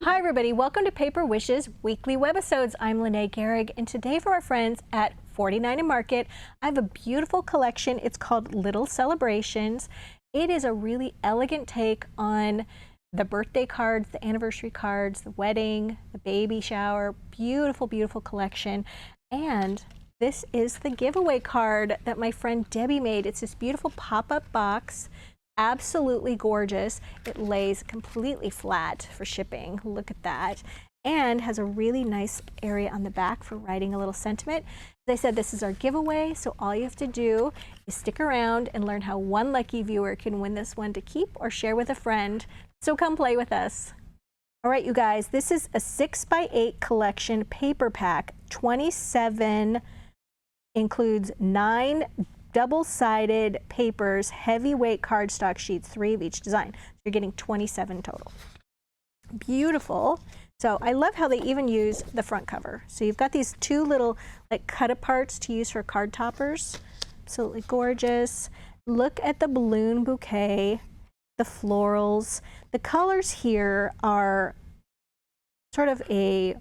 Hi everybody, welcome to Paper Wishes weekly webisodes. I'm Lene Gehrig, and today for our friends at 49 and Market, I have a beautiful collection. It's called Little Celebrations. It is a really elegant take on the birthday cards, the anniversary cards, the wedding, the baby shower. Beautiful, beautiful collection. And this is the giveaway card that my friend Debbie made. It's this beautiful pop-up box. Absolutely gorgeous. It lays completely flat for shipping. Look at that. And has a really nice area on the back for writing a little sentiment. As I said, this is our giveaway, so all you have to do is stick around and learn how one lucky viewer can win this one to keep or share with a friend. So come play with us. All right, you guys, this is a 6x8 collection paper pack. 27 includes 9 double-sided papers, heavyweight cardstock sheets, 3 of each design. You're getting 27 total. Beautiful. So I love how they even use the front cover. So you've got these 2 little like cut-aparts to use for card toppers. Absolutely gorgeous. Look at the balloon bouquet, the florals. The colors here are sort of a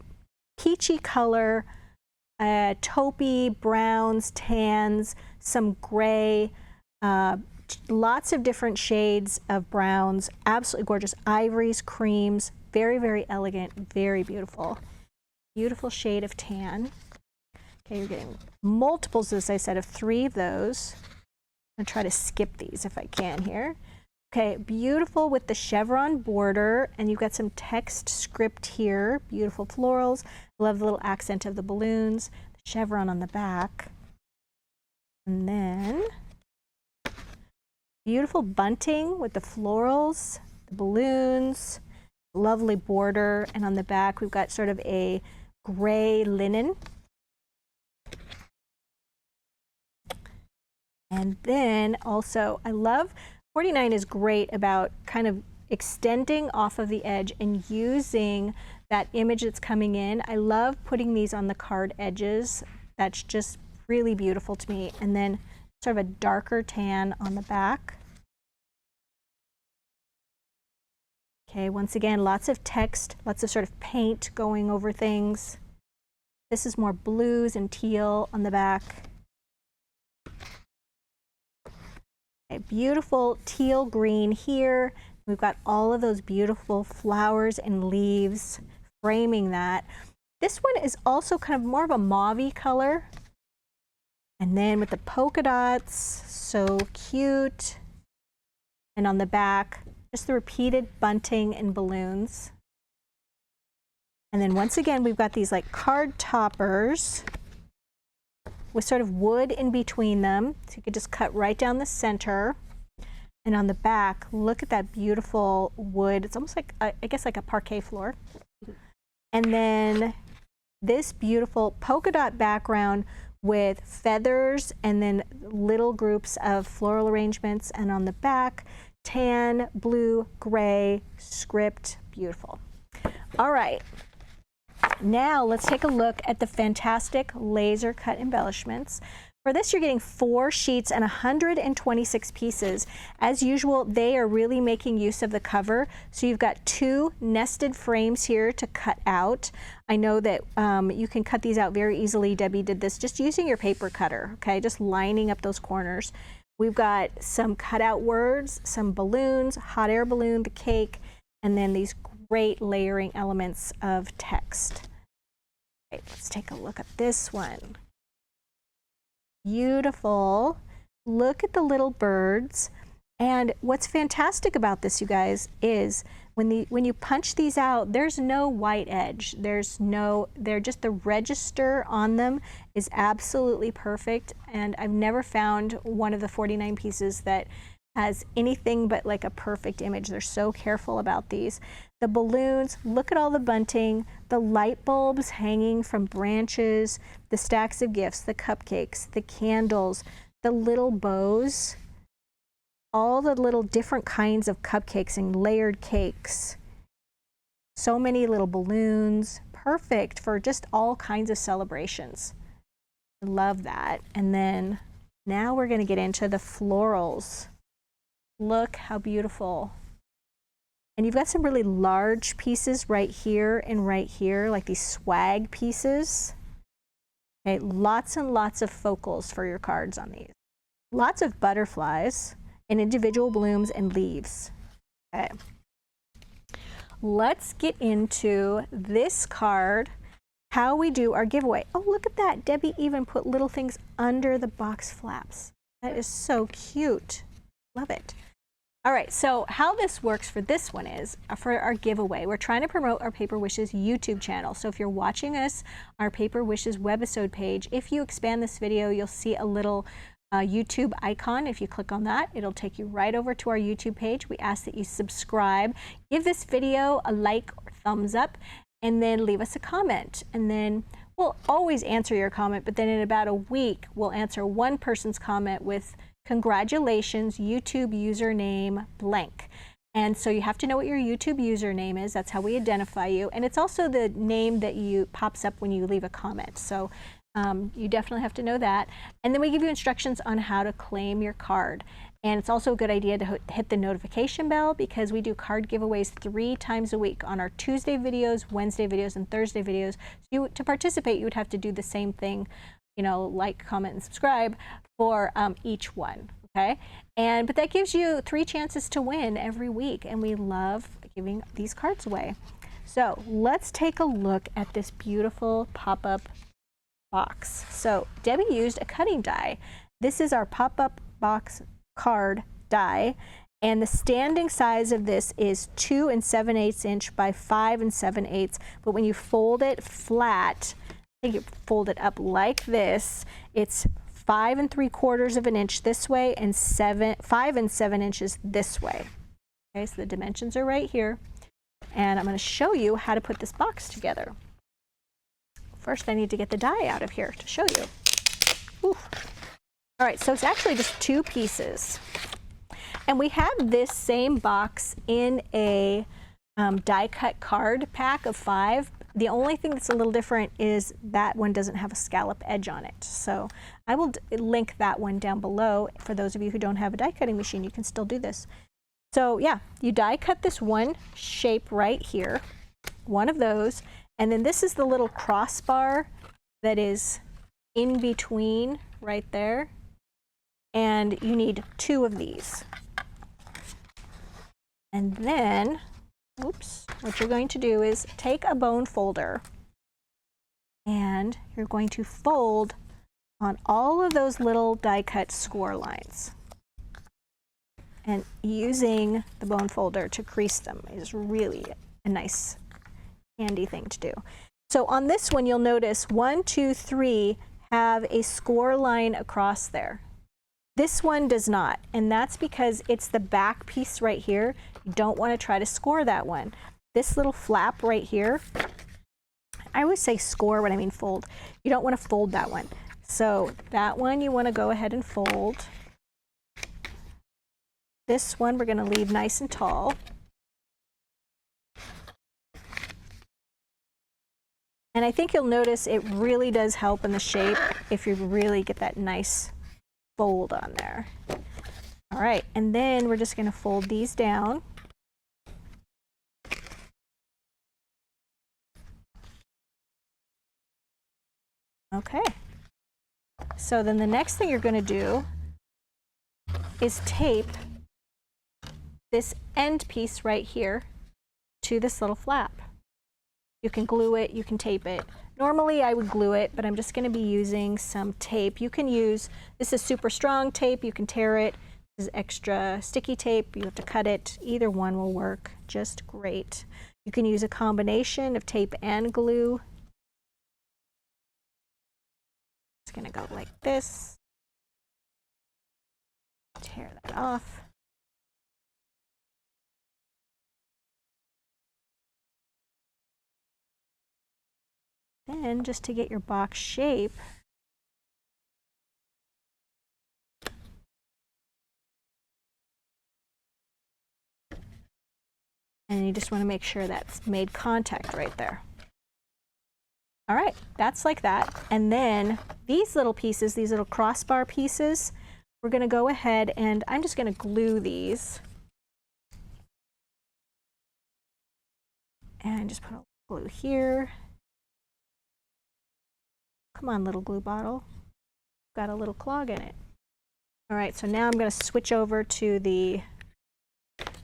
peachy color, taupey, browns, tans, some gray, lots of different shades of browns, absolutely gorgeous, ivories, creams, very, very elegant, very beautiful. Beautiful shade of tan. Okay, you're getting multiples, as I said, of 3 of those. I'm going to try to skip these if I can here. Okay, beautiful with the chevron border, and you've got some text script here, beautiful florals. Love the little accent of the balloons, the chevron on the back. And then beautiful bunting with the florals, the balloons, lovely border, and on the back we've got sort of a gray linen. And then also, I love 49 is great about kind of extending off of the edge and using that image that's coming in. I love putting these on the card edges. That's just really beautiful to me. And then sort of a darker tan on the back. Okay, once again, lots of text, lots of sort of paint going over things. This is more blues and teal on the back. Okay, beautiful teal green here. We've got all of those beautiful flowers and leaves framing that. This one is also kind of more of a mauve-y color. And then with the polka dots, so cute. And on the back, just the repeated bunting and balloons. And then once again, we've got these like card toppers with sort of wood in between them. So you could just cut right down the center. And on the back, look at that beautiful wood. It's almost like, I guess like a parquet floor. And then this beautiful polka dot background with feathers and then little groups of floral arrangements, and on the back, tan, blue, gray, script, beautiful. All right, now let's take a look at the fantastic laser cut embellishments. For this, you're getting 4 sheets and 126 pieces. As usual, they are really making use of the cover. So you've got 2 nested frames here to cut out. I know that you can cut these out very easily. Debbie did this just using your paper cutter, okay? Just lining up those corners. We've got some cutout words, some balloons, hot air balloon, the cake, and then these great layering elements of text. Okay, let's take a look at this one. Beautiful. Look at the little birds. And what's fantastic about this, you guys, is when you punch these out, there's no white edge. They're just the register on them is absolutely perfect. And I've never found one of the 49 pieces that has anything but like a perfect image. They're so careful about these. The balloons, look at all the bunting, the light bulbs hanging from branches, the stacks of gifts, the cupcakes, the candles, the little bows, all the little different kinds of cupcakes and layered cakes. So many little balloons, perfect for just all kinds of celebrations. Love that. And then now we're going to get into the florals. Look how beautiful. And you've got some really large pieces right here and right here, like these swag pieces. Okay, lots and lots of focals for your cards on these. Lots of butterflies and individual blooms and leaves. Okay. Let's get into this card, how we do our giveaway. Oh, look at that. Debbie even put little things under the box flaps. That is so cute. Love it. All right, so how this works for this one is, for our giveaway, we're trying to promote our Paper Wishes YouTube channel. So if you're watching us, our Paper Wishes webisode page, if you expand this video, you'll see a little YouTube icon. If you click on that, it'll take you right over to our YouTube page. We ask that you subscribe, give this video a like or thumbs up, and then leave us a comment. And then we'll always answer your comment, but then in about a week, we'll answer one person's comment with congratulations, YouTube username blank. And so you have to know what your YouTube username is. That's how we identify you. And it's also the name that pops up when you leave a comment. So you definitely have to know that. And then we give you instructions on how to claim your card. And it's also a good idea to hit the notification bell, because we do card giveaways 3 times a week on our Tuesday videos, Wednesday videos, and Thursday videos. So to participate, you would have to do the same thing, you know, like, comment, and subscribe for each one, okay? But that gives you 3 chances to win every week, and we love giving these cards away. So let's take a look at this beautiful pop-up box. So Debbie used a cutting die. This is our pop-up box card die, and the standing size of this is 2 7/8 inch by 5 7/8. But when you fold it flat, you fold it up like this, it's 5 3/4 of an inch this way and 5 7 inches this way. Okay, so the dimensions are right here, and I'm going to show you how to put this box together. First, I need to get the die out of here to show you. Ooh. All right, so it's actually just 2 pieces, and we have this same box in a die cut card pack of 5. The only thing that's a little different is that one doesn't have a scallop edge on it. So I will link that one down below. For those of you who don't have a die cutting machine, you can still do this. So yeah, you die cut this one shape right here, one of those, and then this is the little crossbar that is in between right there, and you need 2 of these. And then, oops, what you're going to do is take a bone folder, and you're going to fold on all of those little die cut score lines. And using the bone folder to crease them is really a nice, handy thing to do. So on this one, you'll notice 1, 2, 3 have a score line across there. This one does not, and that's because it's the back piece right here. You don't want to try to score that one. This little flap right here, I always say score when I mean fold. You don't want to fold that one. So that one you want to go ahead and fold. This one we're going to leave nice and tall. And I think you'll notice it really does help in the shape if you really get that nice fold on there. All right, and then we're just going to fold these down. Okay, so then the next thing you're going to do is tape this end piece right here to this little flap. You can glue it, you can tape it. Normally I would glue it, but I'm just going to be using some tape. You can use, this is super strong tape, you can tear it. This is extra sticky tape, you have to cut it. Either one will work just great. You can use a combination of tape and glue. It's going to go like this. Tear that off. Then, just to get your box shape, and you just want to make sure that's made contact right there. All right, that's like that. And then these little pieces, these little crossbar pieces, we're going to go ahead and I'm just going to glue these And just put a glue here. Come on, little glue bottle. Got a little clog in it. All right, so now I'm going to switch over to the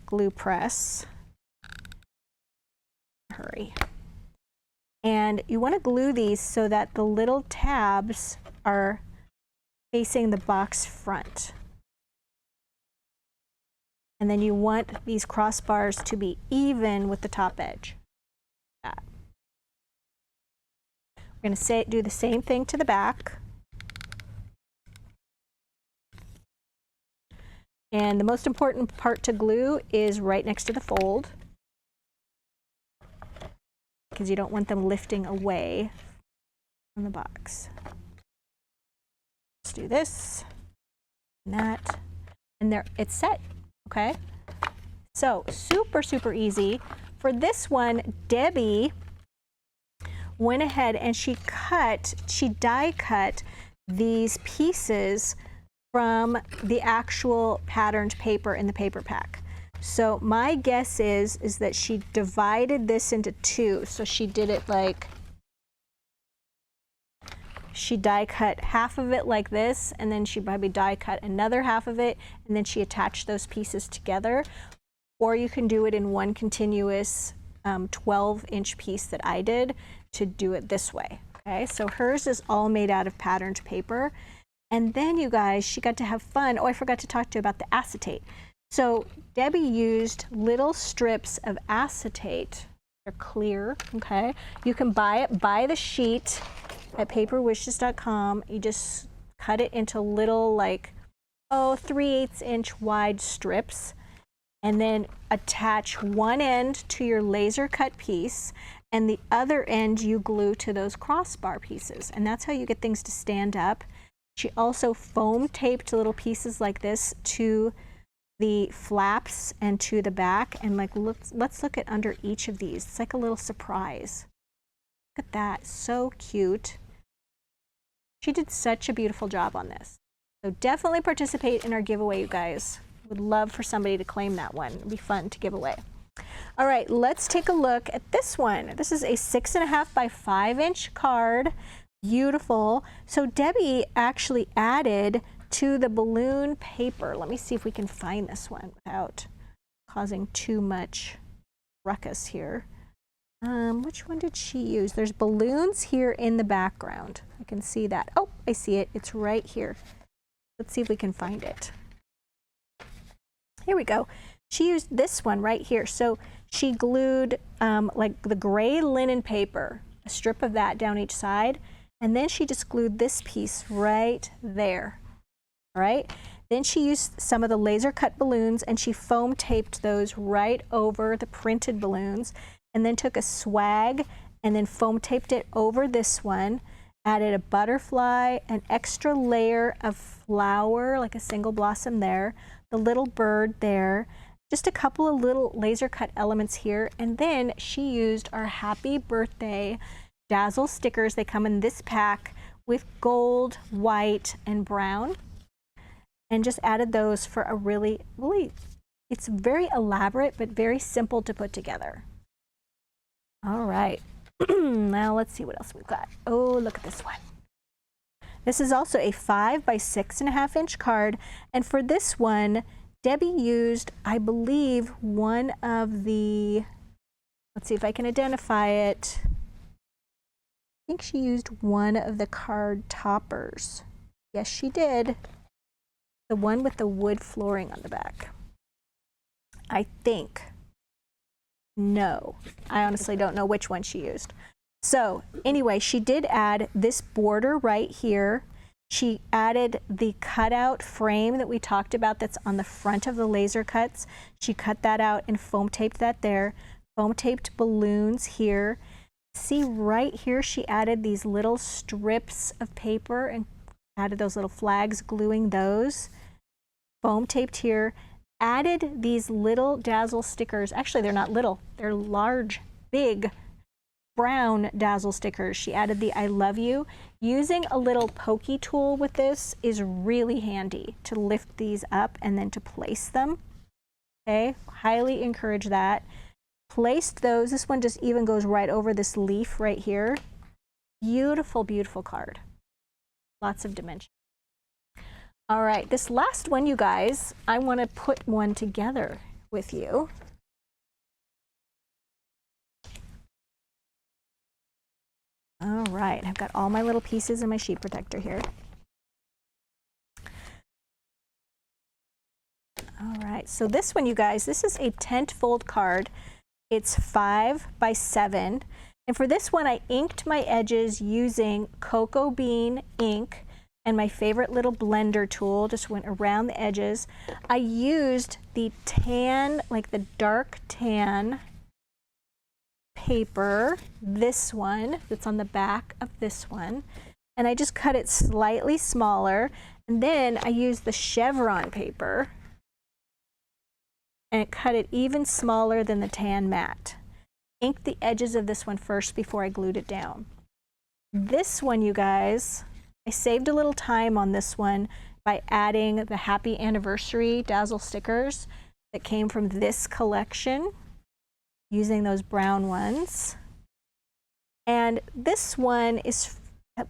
glue press. Hurry. And you want to glue these so that the little tabs are facing the box front. And then you want these crossbars to be even with the top edge. That. We're going to do the same thing to the back. And the most important part to glue is right next to the fold, because you don't want them lifting away from the box. Let's do this and that, and there, it's set, okay? So super, super easy. For this one, Debbie went ahead and she die cut these pieces from the actual patterned paper in the paper pack. So my guess is that she divided this into two. So she did it like, she die cut half of it like this, and then she probably die cut another half of it, and then she attached those pieces together. Or you can do it in one continuous 12-inch piece that I did to do it this way. Okay, so hers is all made out of patterned paper. And then, you guys, she got to have fun. Oh, I forgot to talk to you about the acetate. So Debbie used little strips of acetate. They're clear, okay? You can buy the sheet at paperwishes.com. You just cut it into little, like, 3/8 inch wide strips, and then attach one end to your laser cut piece, and the other end you glue to those crossbar pieces. And that's how you get things to stand up. She also foam taped little pieces like this to the flaps and to the back, and like let's look at under each of these. It's like a little surprise. Look at that, so cute. She did such a beautiful job on this. So definitely participate in our giveaway, you guys. Would love for somebody to claim that one. It'd be fun to give away. All right, let's take a look at this one. This is a 6.5 by 5-inch card. Beautiful. So Debbie actually added to the balloon paper. Let me see if we can find this one without causing too much ruckus here. Which one did she use? There's balloons here in the background. I can see that. Oh, I see it. It's right here. Let's see if we can find it. Here we go. She used this one right here. So she glued like the gray linen paper, a strip of that down each side. And then she just glued this piece right there, all right? Then she used some of the laser cut balloons and she foam taped those right over the printed balloons, and then took a swag and then foam taped it over this one, added a butterfly, an extra layer of flower, like a single blossom there, the little bird there, just a couple of little laser cut elements here, and then she used our happy birthday Dazzle stickers. They come in this pack with gold, white, and brown, and just added those for a really, it's very elaborate but very simple to put together. All right, now let's see what else we've got. Oh, look at this one. This is also a 5 by 6.5 inch card, and for this one, Debbie used, I believe, one of the, let's see if I can identify it. I think she used one of the card toppers. Yes, she did. The one with the wood flooring on the back. I think. No, I honestly don't know which one she used. So anyway, she did add this border right here. She added the cutout frame that we talked about that's on the front of the laser cuts. She cut that out and foam taped that there. Foam taped balloons here. See right here, she added these little strips of paper and added those little flags, gluing those. Foam taped here. Added these little Dazzle stickers. Actually, they're not little. They're large, big, brown Dazzle stickers. She added the I love you. Using a little pokey tool with this is really handy to lift these up and then to place them. Okay, highly encourage that. Placed those. This one just even goes right over this leaf right here. Beautiful, beautiful card. Lots of dimension. All right, this last one, you guys, I want to put one together with you. All right, I've got all my little pieces in my sheet protector here. All right, so this one, you guys, this is a tent fold card. It's 5 by 7. And for this one, I inked my edges using cocoa bean ink and my favorite little blender tool, just went around the edges. I used the tan, like the dark tan paper, this one that's on the back of this one, and I just cut it slightly smaller. And then I used the chevron paper and cut it even smaller than the tan matte. Inked the edges of this one first before I glued it down. This one, you guys, I saved a little time on this one by adding the happy anniversary dazzle stickers that came from this collection, using those brown ones. And this one is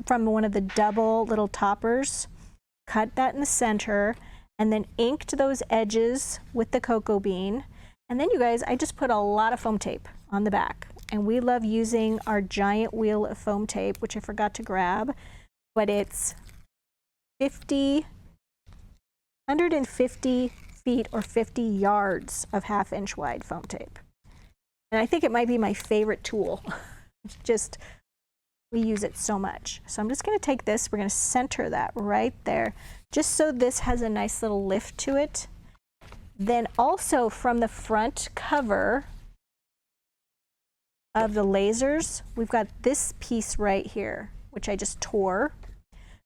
from one of the double little toppers. Cut that in the center and then inked those edges with the cocoa bean. And then, you guys, I just put a lot of foam tape on the back. And we love using our giant wheel of foam tape, which I forgot to grab, but it's 150 feet or 50 yards of 1/2 inch wide foam tape. And I think it might be my favorite tool. It's just, we use it so much. So I'm just going to take this, we're going to center that right there, just so this has a nice little lift to it. Then also from the front cover of the lasers, we've got this piece right here, which I just tore.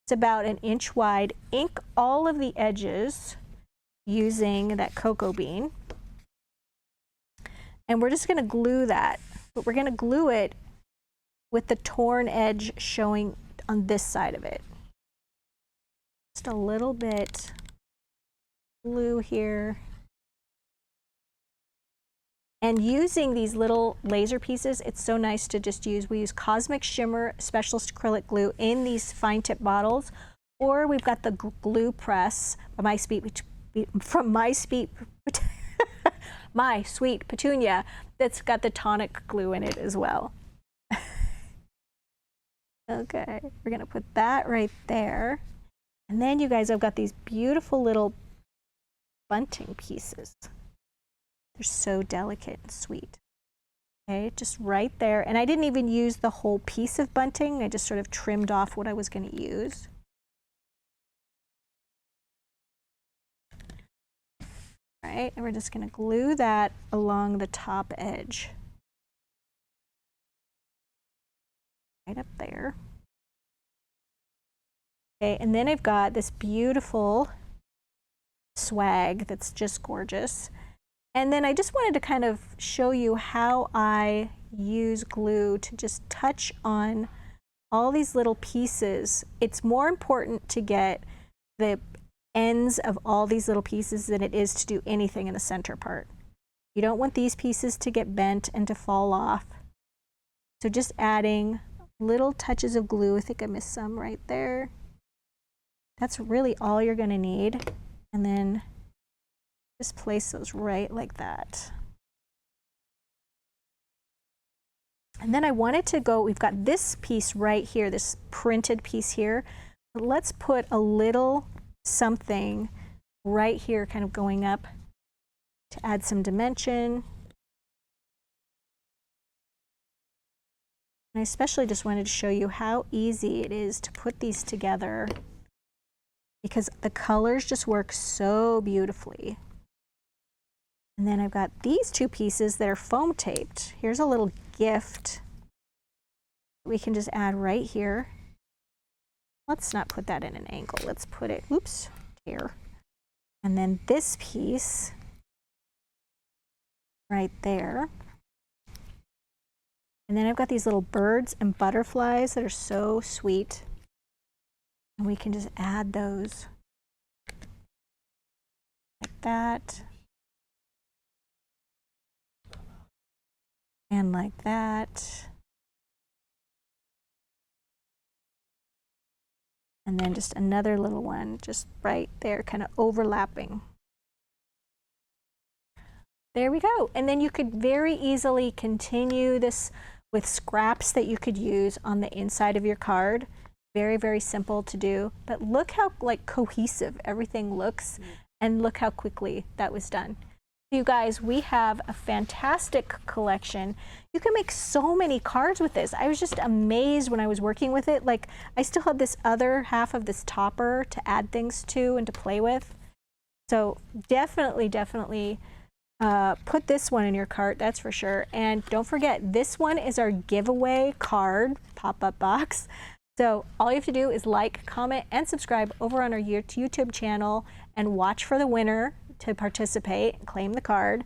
It's about 1 inch wide. Ink all of the edges using that cocoa bean. And we're just going to glue that, but we're going to glue it with the torn edge showing on this side of it. Just a little bit glue here. And using these little laser pieces, it's so nice to just use. We use Cosmic Shimmer Specialist Acrylic Glue in these fine tip bottles, or we've got the glue press from My Sweet Petunia that's got the tonic glue in it as well. Okay, we're gonna put that right there. And then, you guys, I've got these beautiful little bunting pieces. They're so delicate and sweet. Okay, just right there. And I didn't even use the whole piece of bunting. I just sort of trimmed off what I was going to use. All right, and we're just going to glue that along the top edge. Right up there. Okay, and then I've got this beautiful swag that's just gorgeous. And then I just wanted to kind of show you how I use glue to just touch on all these little pieces. It's more important to get the ends of all these little pieces than it is to do anything in the center part. You don't want these pieces to get bent and to fall off. So just adding little touches of glue. I think I missed some right there. That's really all you're going to need. And then just place those right like that. And then I wanted to go, we've got this piece right here, this printed piece here. But let's put a little something right here kind of going up to add some dimension. And I especially just wanted to show you how easy it is to put these together because the colors just work so beautifully. And then I've got these two pieces that are foam taped. Here's a little gift we can just add right here. Let's not put that in an angle. Let's put it, oops, here. And then this piece right there. And then I've got these little birds and butterflies that are so sweet. And we can just add those like that. And like that. And then just another little one just right there, kind of overlapping. There we go. And then you could very easily continue this with scraps that you could use on the inside of your card. Very, very simple to do. But look how like cohesive everything looks, and look how quickly that was done. You guys, we have a fantastic collection. You can make so many cards with this. I was just amazed when I was working with it. Like, I still had this other half of this topper to add things to and to play with. So definitely, definitely put this one in your cart, that's for sure. And don't forget, this one is our giveaway card pop-up box. So all you have to do is like, comment, and subscribe over on our YouTube channel and watch for the winner to participate and claim the card.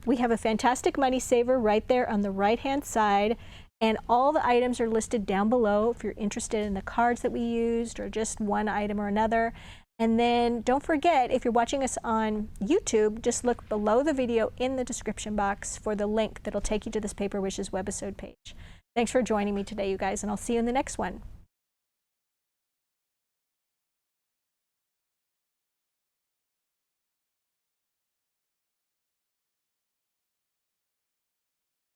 We have a fantastic money saver right there on the right-hand side, and all the items are listed down below if you're interested in the cards that we used or just one item or another. And then don't forget, if you're watching us on YouTube, just look below the video in the description box for the link that'll take you to this Paper Wishes webisode page. Thanks for joining me today, you guys, and I'll see you in the next one.